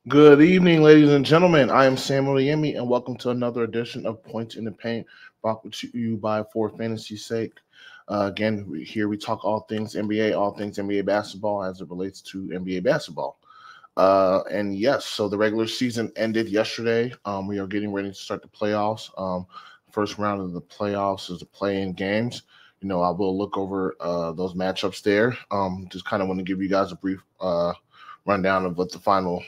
Good evening, ladies and gentlemen. I am Samuel Yemi, and welcome to another edition of Points in the Paint, brought to you by For Fantasy's Sake. Again, here we talk all things NBA, all things NBA basketball as it relates to NBA basketball. And yes, so the regular season ended yesterday. We are getting ready to start the playoffs. First round of the playoffs is the play-in games. I will look over those matchups there. Just kind of want to give you guys a brief rundown of what the final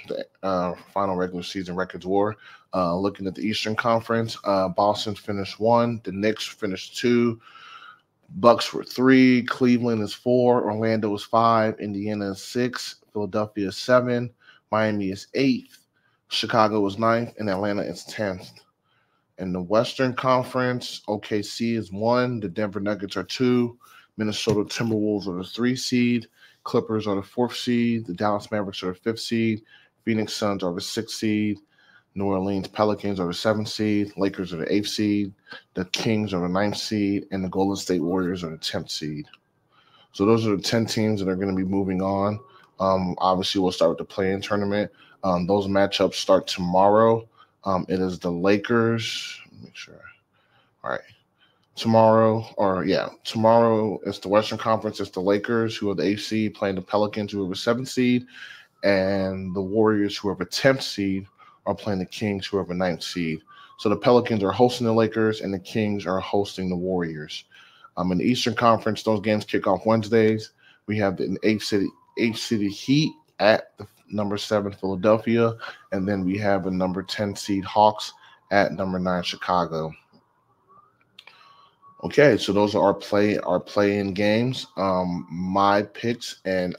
regular season records were. Looking at the Eastern Conference, Boston finished 1, the Knicks finished 2, Bucks were 3, Cleveland is 4, Orlando is 5, Indiana is 6, Philadelphia is 7, Miami is 8th, Chicago is 9th, and Atlanta is 10th. In the Western Conference, OKC is 1, the Denver Nuggets are 2, Minnesota Timberwolves are the 3 seed, Clippers are the 4th seed, the Dallas Mavericks are the 5th seed, Phoenix Suns are the 6th seed, New Orleans Pelicans are the 7th seed, Lakers are the 8th seed, the Kings are the 9th seed, and the Golden State Warriors are the 10th seed. So those are the 10 teams that are going to be moving on. Obviously, we'll start with the play-in tournament. Those matchups start tomorrow. It is the Lakers. Let me make sure. All right. Tomorrow it's the Western Conference. It's the Lakers, who are the 8th seed, playing the Pelicans, who are the 7th seed, and the Warriors, who are the 10th seed, are playing the Kings, who are the 9th seed. So the Pelicans are hosting the Lakers, and the Kings are hosting the Warriors. In the Eastern Conference, those games kick off Wednesdays. We have the 8th city Heat at the number 7 Philadelphia, and then we have the number 10 seed Hawks at number 9 Chicago. Okay, so those are our play-in games. My picks, and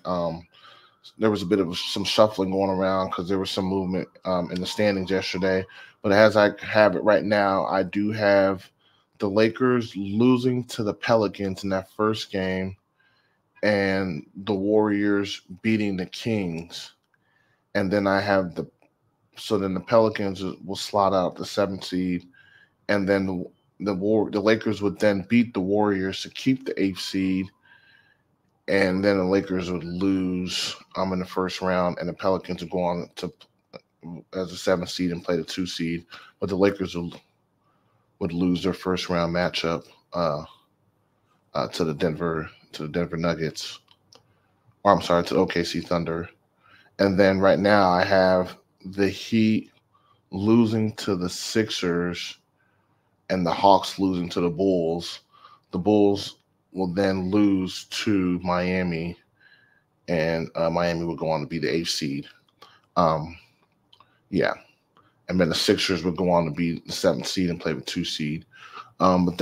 there was a bit of some shuffling going around because there was some movement in the standings yesterday. But as I have it right now, I do have the Lakers losing to the Pelicans in that first game, and the Warriors beating the Kings. And then I have the Pelicans will slot out the 7th seed, and then the Lakers would then beat the Warriors to keep the 8th seed, and then the Lakers would lose in the first round, and the Pelicans would go on to as a 7th seed and play the 2 seed, but the Lakers would lose their first round matchup to the Denver Nuggets, or I'm sorry, to the OKC Thunder. And then right now I have the Heat losing to the Sixers and the Hawks losing to the Bulls. The Bulls will then lose to Miami, and Miami will go on to be the 8th seed. And then the Sixers would go on to be the 7th seed and play the 2 seed. But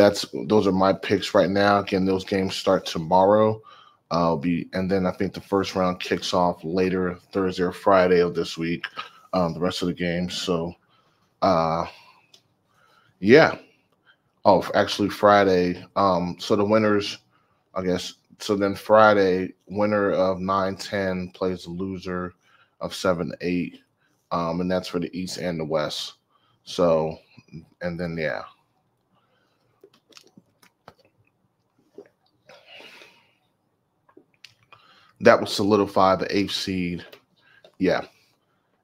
those are my picks right now. Again, those games start tomorrow. And then I think the first round kicks off later Thursday or Friday of this week. The rest of the games. So, yeah. Oh, actually Friday. So the winners, I guess. So then Friday, winner of 9-10 plays the loser of 7-8. And that's for the East and the West. So, and then, yeah. That would solidify the 8th seed. Yeah.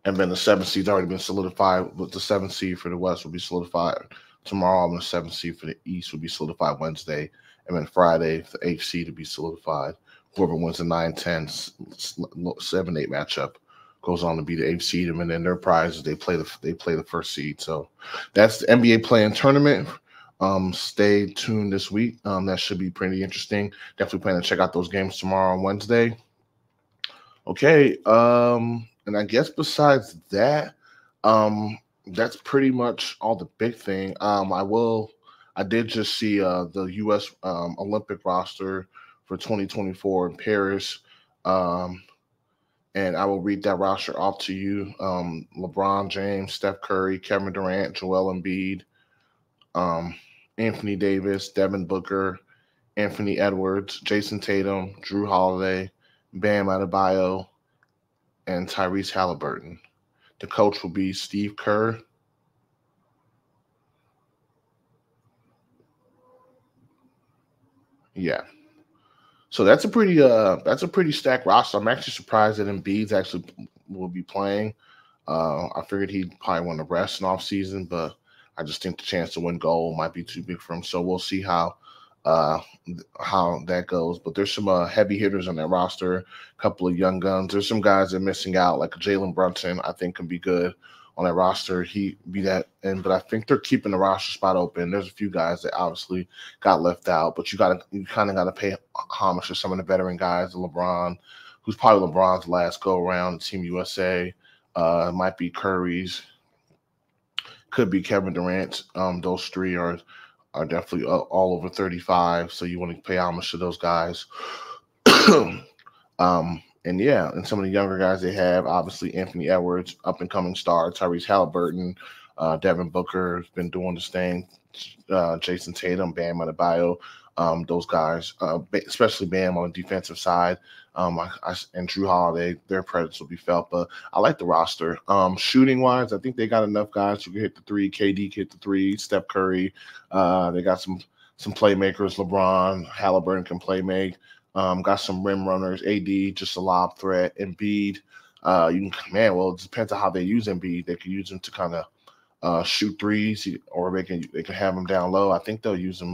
And then the 7th seed's already been solidified. With the 7th seed for the West will be solidified tomorrow, and the 7th seed for the East will be solidified Wednesday. And then Friday, the 8th seed will be solidified. Whoever wins the 9-10, 7-8 matchup goes on to be the 8th seed. And then their prize is they play the first seed. So that's the NBA play-in tournament. Stay tuned this week. That should be pretty interesting. Definitely plan to check out those games tomorrow on Wednesday. Okay. And And I guess besides that, that's pretty much all the big thing. I did just see the U.S. Olympic roster for 2024 in Paris. Um, and I will read that roster off to you. LeBron James, Steph Curry, Kevin Durant, Joel Embiid, um, Anthony Davis, Devin Booker, Anthony Edwards, Jason Tatum, Drew Holiday, Bam Adebayo, and Tyrese Halliburton. The coach will be Steve Kerr. Yeah. So that's a pretty stacked roster. I'm actually surprised that Embiid's actually will be playing. I figured he'd probably want to rest in off season, but I just think the chance to win gold might be too big for him. So we'll see uh, how that goes. But there's some heavy hitters on that roster, a couple of young guns. There's some guys that are missing out, like Jalen Brunson. I think can be good on that roster. He be that, and but I think they're keeping the roster spot open. There's a few guys that obviously got left out, but you kind of got to pay homage to some of the veteran guys, LeBron, who's probably LeBron's last go around, Team USA. It might be Curry's, could be Kevin Durant. Those three are definitely all over 35, so you want to pay homage to those guys. And yeah, and some of the younger guys they have, obviously Anthony Edwards, up and coming star, Tyrese Halliburton, Devin Booker has been doing this thing, Jason Tatum, Bam Adebayo, those guys, especially Bam on the defensive side, and Drew Holiday, their presence will be felt. But I like the roster. Shooting wise, I think they got enough guys who can hit the three. KD can hit the three. Steph Curry, they got some playmakers. LeBron, Halliburton can play make. Got some rim runners. AD, just a lob threat. Embiid, well, it depends on how they use Embiid. They can use him to kind of shoot threes, or they can have him down low. I think they'll use him.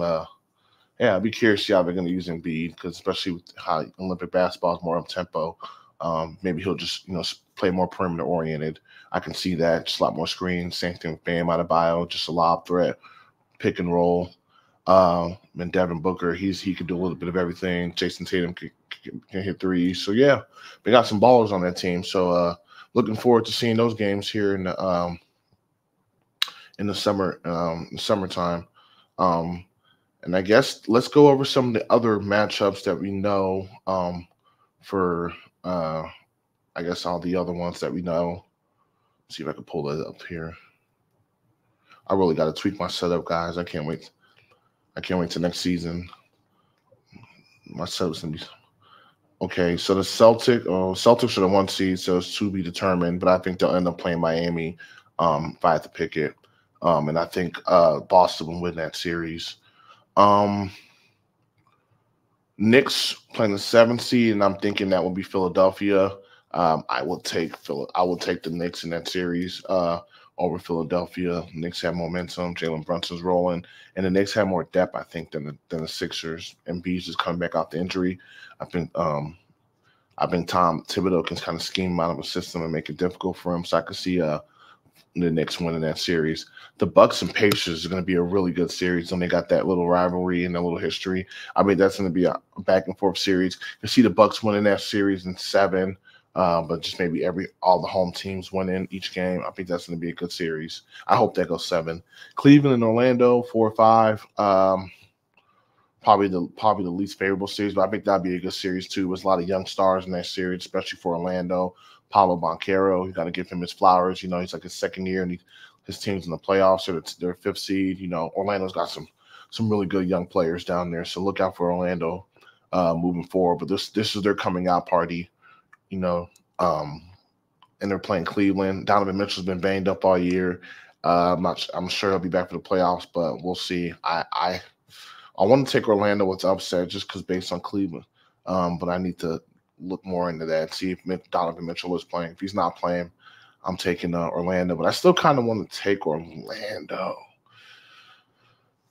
I'd be curious to see how they're going to use Embiid, because especially with how Olympic basketball is more up tempo, maybe he'll just play more perimeter oriented. I can see that, just a lot more screens. Same thing with Bam Adebayo, just a lob threat, pick and roll. And Devin Booker, he could do a little bit of everything. Jason Tatum can hit threes. So yeah, they got some ballers on that team. So looking forward to seeing those games here in the summertime. And I guess let's go over some of the other matchups that we know for I guess all the other ones that we know. Let's see if I can pull that up here. I really got to tweak my setup, guys. I can't wait till next season. My setup's gonna be okay. So the Celtics are the 1 seed, so it's to be determined. But I think they'll end up playing Miami if I have to pick it. And I think Boston will win that series. Knicks playing the 7th seed, and I'm thinking that will be Philadelphia. I will take the Knicks in that series over Philadelphia. Knicks have momentum. Jalen Brunson's rolling, and the Knicks have more depth, I think, than the Sixers. Embiid's just coming back off the injury. I think Tom Thibodeau can kind of scheme him out of a system and make it difficult for him. So I could see the Knicks winning that series. The Bucks and Pacers are going to be a really good series, and they got that little rivalry and a little history. I mean, that's going to be a back and forth series. You see the Bucks winning that series in 7. But just maybe all the home teams winning each game. I think that's going to be a good series. I hope that goes 7. Cleveland and Orlando 4-5. Probably the least favorable series, but I think that'd be a good series too. There's a lot of young stars in that series, especially for Orlando. Paolo Banchero, you got to give him his flowers. He's like his second year, and his team's in the playoffs, so it's their 5th seed. Orlando's got some really good young players down there, so look out for Orlando moving forward. But this is their coming out party. And they're playing Cleveland. Donovan Mitchell's been banged up all year. I'm sure he'll be back for the playoffs, but we'll see. I want to take Orlando with the upset just because based on Cleveland, but I need to look more into that, see if Donovan Mitchell is playing. If he's not playing, I'm taking Orlando, but I still kind of want to take Orlando.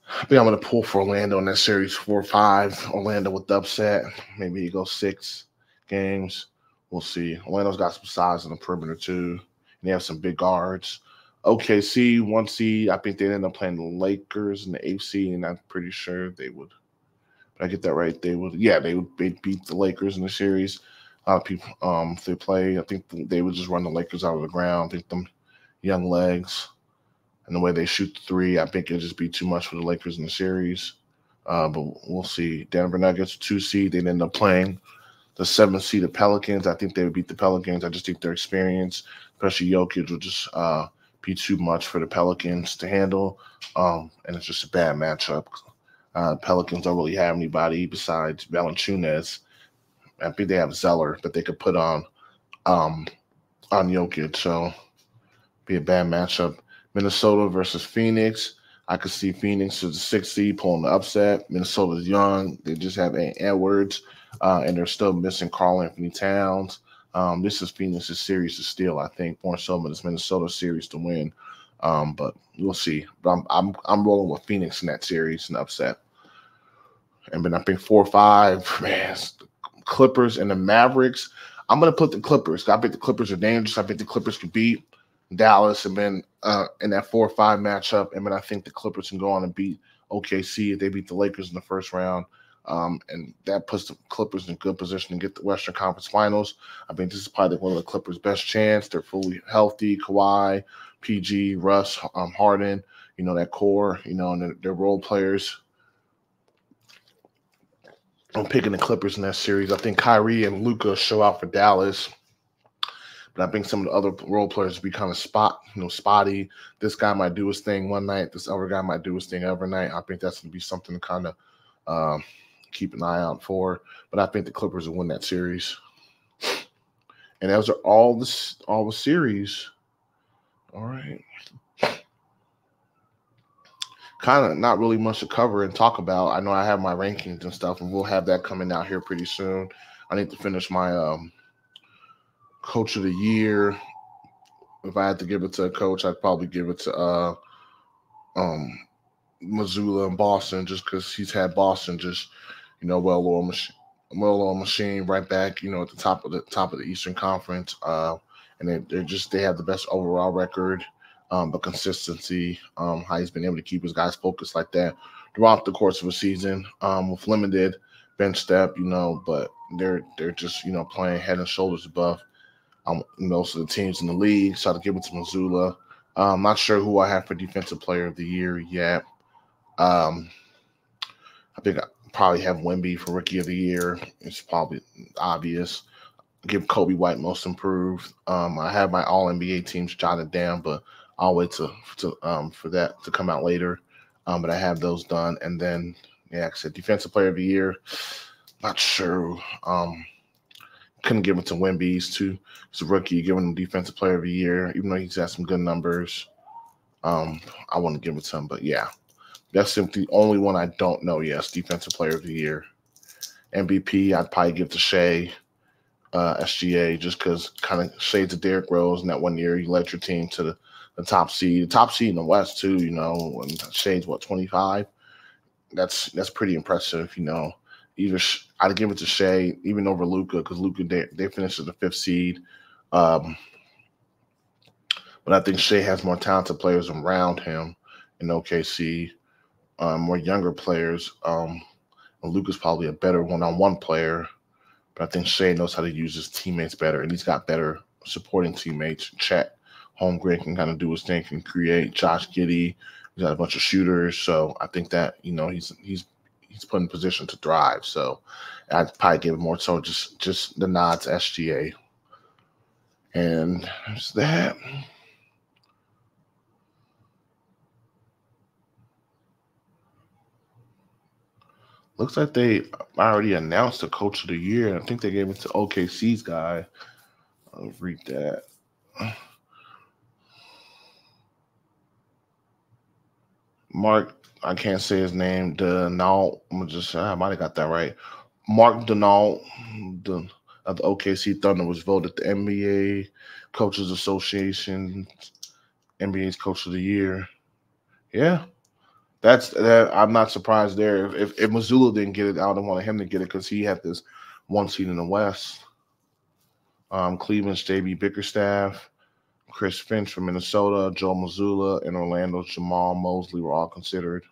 I think I'm going to pull for Orlando in that series 4-5. Orlando with the upset. Maybe he goes 6 games. We'll see. Orlando's got some size in the perimeter too, and they have some big guards. OKC 1 seed. I think they end up playing the Lakers in the 8th seed, and I'm pretty sure they would. Did I get that right? They would. Yeah, they would beat the Lakers in the series. A lot of people, if they play, I think they would just run the Lakers out of the ground. I think them young legs and the way they shoot the three, I think it'll just be too much for the Lakers in the series. But we'll see. Denver Nuggets, 2 seed. They end up playing the 7 seeded Pelicans. I think they would beat the Pelicans. I just think their experience, especially Jokic, will just be too much for the Pelicans to handle. And it's just a bad matchup. Pelicans don't really have anybody besides Valanciunas. I think they have Zeller that they could put on Jokic. So be a bad matchup. Minnesota versus Phoenix. I could see Phoenix as the 6 seed pulling the upset. Minnesota's young. They just have Edwards, and they're still missing Karl-Anthony Towns. This is Phoenix's series to steal, I think, more so than this Minnesota series to win. But we'll see. But I'm rolling with Phoenix in that series, an upset. And then I think 4-5, man, Clippers and the Mavericks. I'm gonna put the Clippers. I think the Clippers are dangerous. I think the Clippers could beat Dallas and then in that 4-5 matchup. And then I think the Clippers can go on and beat OKC if they beat the Lakers in the first round. And that puts the Clippers in good position to get the Western Conference Finals. I think this is probably one of the Clippers' best chance. They're fully healthy. Kawhi, PG, Russ, Harden, that core, and their role players. I'm picking the Clippers in that series. I think Kyrie and Luka show out for Dallas. But I think some of the other role players be kind of spotty. This guy might do his thing one night. This other guy might do his thing every night. I think that's going to be something to kind of keep an eye out for. But I think the Clippers will win that series. And those are all the series. All right. Kind of not really much to cover and talk about. I know I have my rankings and stuff, and we'll have that coming out here pretty soon. I need to finish my Coach of the Year. If I had to give it to a coach, I'd probably give it to Mazzulla in Boston, just because he's had Boston just well-oiled machine right back at the top of the Eastern Conference, and they have the best overall record. But consistency, how he's been able to keep his guys focused like that throughout the course of a season, with limited bench depth, but they're just playing head and shoulders above most of the teams in the league. So I'll give it to Mazzulla. I'm not sure who I have for Defensive Player of the Year yet. I think I probably have Wemby for Rookie of the Year. It's probably obvious. Give Kobe White Most Improved. I have my All NBA teams jotted down, but I'll wait for that to come out later. But I have those done, and then like I said, Defensive Player of the Year. Not sure. Couldn't give it to Wemby. He's a rookie. Giving him Defensive Player of the Year, even though he's had some good numbers. I want to give it to him, but yeah, that's the only one I don't know. Yes, Defensive Player of the Year. MVP, I'd probably give to Shea. SGA, just because kind of shades of Derrick Rose in that 1 year. You led your team to the top seed in the West too. And Shea's 25. That's pretty impressive. I'd give it to Shea even over Luka, because Luka they finished as the 5th seed. But I think Shea has more talented players around him in OKC, more younger players. And Luka's probably a better one-on-one player. But I think Shea knows how to use his teammates better, and he's got better supporting teammates. Chet Holmgren can kind of do his thing, can create. Josh Giddey, he's got a bunch of shooters, so I think that he's put in position to thrive. So I'd probably give him more so just the nod to SGA, and that's that. Looks like they already announced the Coach of the Year. I think they gave it to OKC's guy. I'll read that. Mark, I can't say his name. Denault. I might have got that right. Mark Denault of the OKC Thunder was voted the NBA Coaches Association NBA's Coach of the Year. Yeah. I'm not surprised there. If Mazzulla didn't get it, I would have wanted him to get it, because he had this 1 seed in the West. Cleveland's J.B. Bickerstaff, Chris Finch from Minnesota, Joe Mazzulla, and Orlando's Jamal Mosley were all considered.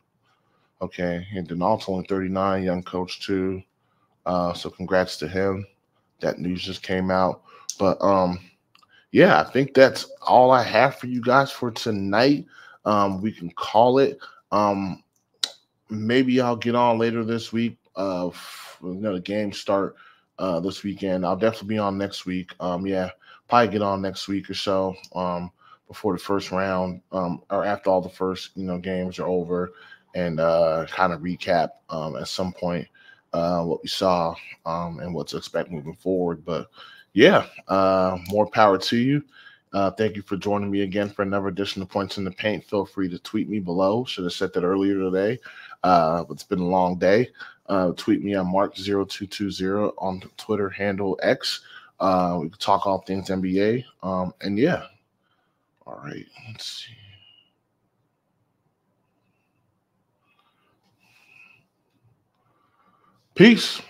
Okay, and Denault's only 39, young coach too. So congrats to him. that news just came out. But yeah, I think that's all I have for you guys for tonight. We can call it. Maybe I'll get on later this week. The games start this weekend. I'll definitely be on next week. Yeah, probably get on next week or so. Before the first round, or after all the first games are over, and kind of recap at some point what we saw and what to expect moving forward. But yeah, more power to you. Thank you for joining me again for another edition of Points in the Paint. Feel free to tweet me below. Should have said that earlier today. It's been a long day. Tweet me on Mark0220 on the Twitter handle X. We can talk all things NBA. And yeah. All right. Let's see. Peace.